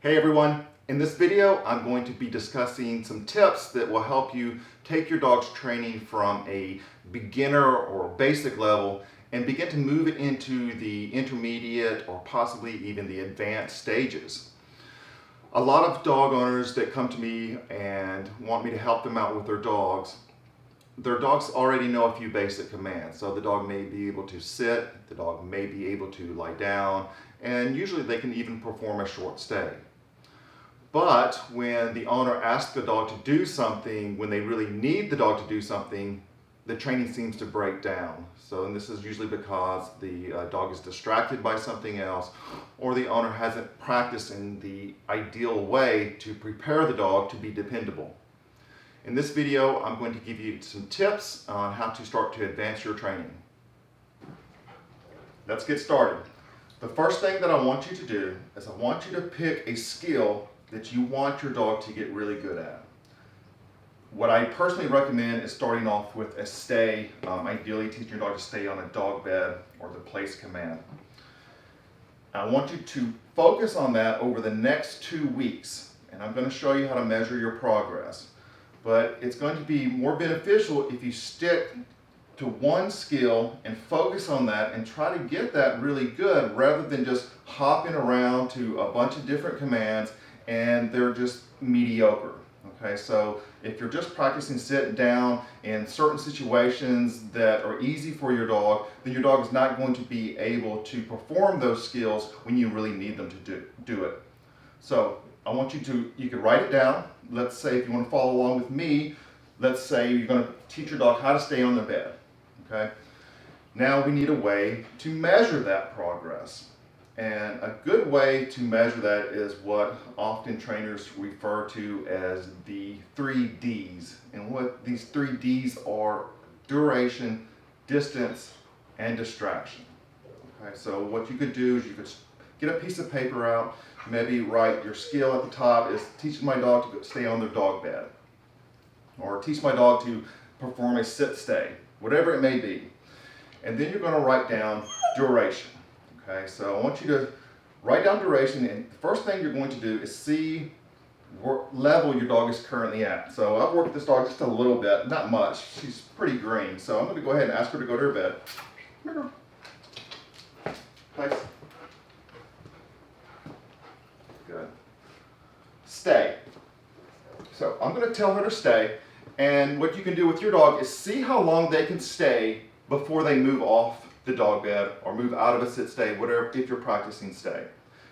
Hey everyone, in this video I'm going to be discussing some tips that will help you take your dog's training from a beginner or basic level and begin to move it into the intermediate or possibly even the advanced stages. A lot of dog owners that come to me and want me to help them out with their dogs already know a few basic commands. So the dog may be able to sit, the dog may be able to lie down, and usually they can even perform a short stay. But when the owner asks the dog to do something, when they really need the dog to do something, the training seems to break down. And this is usually because the dog is distracted by something else, or the owner hasn't practiced in the ideal way to prepare the dog to be dependable. In this video, I'm going to give you some tips on how to start to advance your training. Let's get started. The first thing that I want you to do is I want you to pick a skill that you want your dog to get really good at. What I personally recommend is starting off with a stay, ideally teaching your dog to stay on a dog bed or the place command. I want you to focus on that over the next 2 weeks, and I'm going to show you how to measure your progress. But it's going to be more beneficial if you stick to one skill and focus on that and try to get that really good rather than just hopping around to a bunch of different commands and they're just mediocre. Okay, so if you're just practicing sitting down in certain situations that are easy for your dog, then your dog is not going to be able to perform those skills when you really need them to do it. So I want you can write it down. Let's say if you want to follow along with me, let's say you're going to teach your dog how to stay on their bed. Okay, now we need a way to measure that progress. And a good way to measure that is what often trainers refer to as the 3 Ds. And what these 3 Ds are: duration, distance, and distraction. Okay, so what you could do is you could get a piece of paper out, maybe write your skill at the top is teaching my dog to stay on their dog bed, or teach my dog to perform a sit stay, whatever it may be. And then you're going to write down duration. Okay, so I want you to write down duration, and the first thing you're going to do is see what level your dog is currently at. So I've worked this dog just a little bit, not much. She's pretty green, so I'm going to go ahead and ask her to go to her bed. Come here. Place. Good. Stay. So I'm going to tell her to stay, and what you can do with your dog is see how long they can stay before they move off the dog bed or move out of a sit stay, whatever, if you're practicing stay.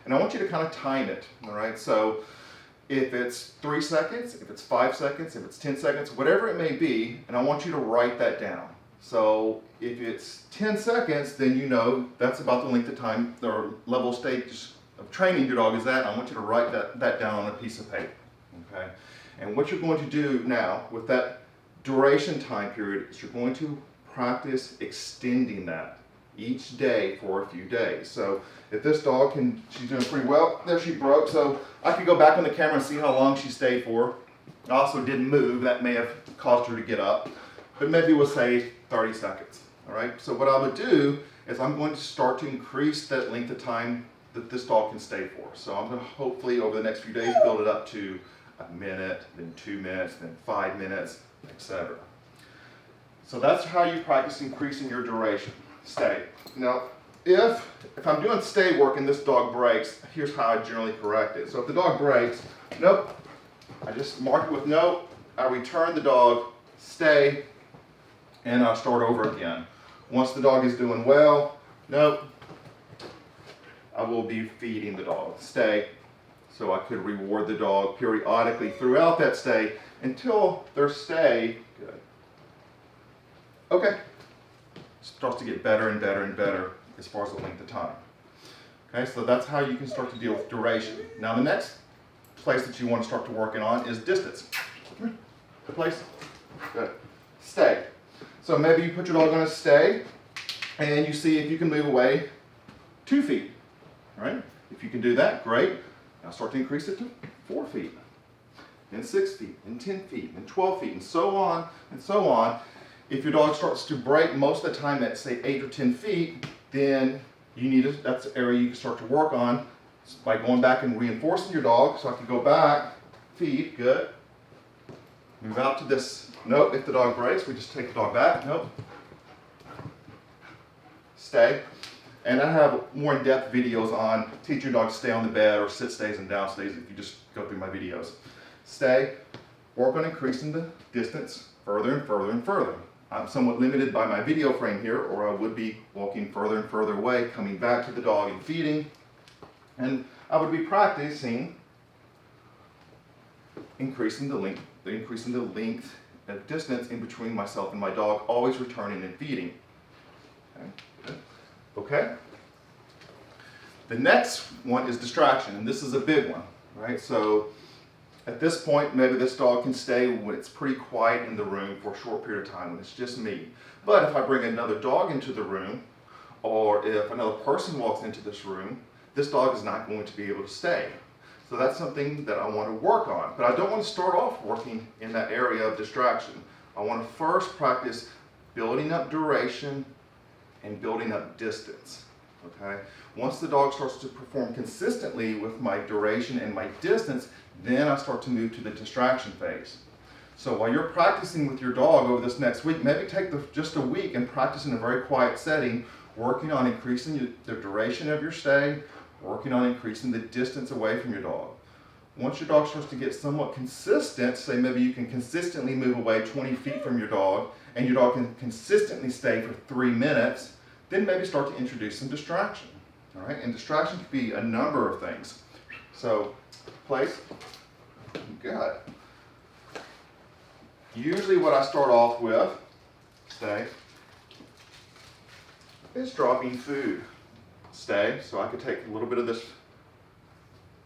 And I want you to kind of time it, all right? So if it's 3 seconds, if it's 5 seconds, if it's 10 seconds, whatever it may be, and I want you to write that down. So if it's 10 seconds, then you know that's about the length of time or level stage of training your dog is at. I want you to write that down on a piece of paper, okay? And what you're going to do now with that duration time period is you're going to practice extending that each day for a few days. So if this dog she's doing pretty well, there she broke, so I could go back on the camera and see how long she stayed for. I also didn't move, that may have caused her to get up, but maybe we'll say 30 seconds, all right? So what I would do is I'm going to start to increase that length of time that this dog can stay for. So I'm going to hopefully over the next few days build it up to a minute, then 2 minutes, then 5 minutes, etc. So that's how you practice increasing your duration. Stay. Now, if I'm doing stay work and this dog breaks, here's how I generally correct it. So if the dog breaks, nope, I just mark it with nope, I return the dog, stay, and I'll start over again. Once the dog is doing well, nope, I will be feeding the dog, stay. So I could reward the dog periodically throughout that stay until their stay, good. Okay. Starts to get better and better and better as far as the length of time. Okay, so that's how you can start to deal with duration. Now the next place that you want to start to working on is distance. The place? Good. Stay. So maybe you put your dog on a stay and you see if you can move away 2 feet. All right? If you can do that, great. Now start to increase it to 4 feet, then 6 feet, then 10 feet, then 12 feet, and so on and so on. If your dog starts to break most of the time at say 8 or 10 feet, then that's the area you can start to work on by going back and reinforcing your dog. So I can go back, feed, good. Move out to this, nope, if the dog breaks, we just take the dog back, nope. Stay. And I have more in-depth videos on teach your dog to stay on the bed or sit stays and down stays if you just go through my videos. Stay, work on increasing the distance further and further and further. I'm somewhat limited by my video frame here, or I would be walking further and further away, coming back to the dog and feeding. And I would be practicing increasing the length of distance in between myself and my dog, always returning and feeding. Okay? The next one is distraction, and this is a big one, right? So at this point, maybe this dog can stay when it's pretty quiet in the room for a short period of time when it's just me. But if I bring another dog into the room, or if another person walks into this room, this dog is not going to be able to stay. So that's something that I want to work on. But I don't want to start off working in that area of distraction. I want to first practice building up duration and building up distance. Okay? Once the dog starts to perform consistently with my duration and my distance, then I start to move to the distraction phase. So while you're practicing with your dog over this next week, maybe take just a week and practice in a very quiet setting, working on increasing the duration of your stay, working on increasing the distance away from your dog. Once your dog starts to get somewhat consistent, say maybe you can consistently move away 20 feet from your dog, and your dog can consistently stay for 3 minutes, then maybe start to introduce some distraction. All right, and distraction can be a number of things. So, place, good. Usually what I start off with, stay, is dropping food. Stay, so I could take a little bit of this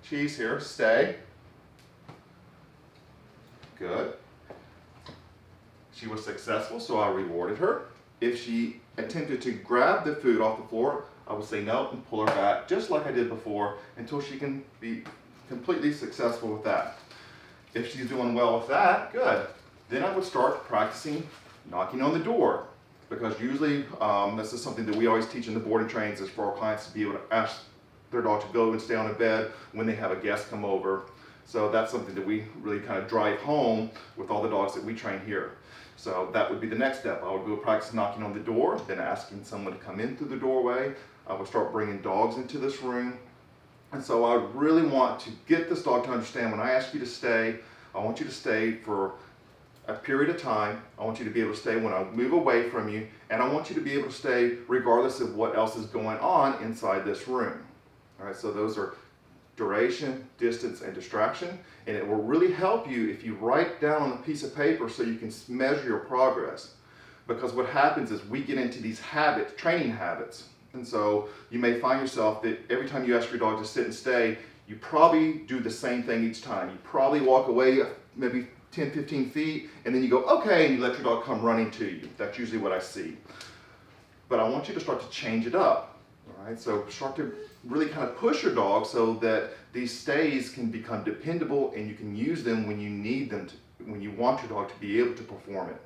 cheese here, stay. Good. She was successful, so I rewarded her. If she attempted to grab the food off the floor, I would say no and pull her back, just like I did before, until she can be completely successful with that. If she's doing well with that, good. Then I would start practicing knocking on the door. Because usually, this is something that we always teach in the boarding trains, is for our clients to be able to ask their dog to go and stay on a bed when they have a guest come over. So that's something that we really kind of drive home with all the dogs that we train here. So that would be the next step. I would go practice knocking on the door, then asking someone to come in through the doorway. I would start bringing dogs into this room. And so I really want to get this dog to understand when I ask you to stay, I want you to stay for a period of time. I want you to be able to stay when I move away from you, and I want you to be able to stay regardless of what else is going on inside this room. All right, so those are duration, distance, and distraction, and it will really help you if you write down on a piece of paper so you can measure your progress. Because what happens is we get into these habits, training habits, and so you may find yourself that every time you ask your dog to sit and stay, you probably do the same thing each time. You probably walk away maybe 10, 15 feet, and then you go, okay, and you let your dog come running to you. That's usually what I see. But I want you to start to change it up, all right? So start to really kind of push your dog so that these stays can become dependable and you can use them when you need them, when you want your dog to be able to perform it.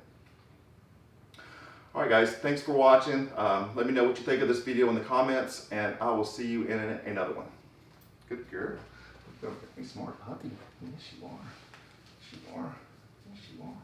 All right, guys, thanks for watching. Let me know what you think of this video in the comments, and I will see you in another one. Good girl. You're a smart puppy. Yes, you are. Yes, you are. Yes, you are.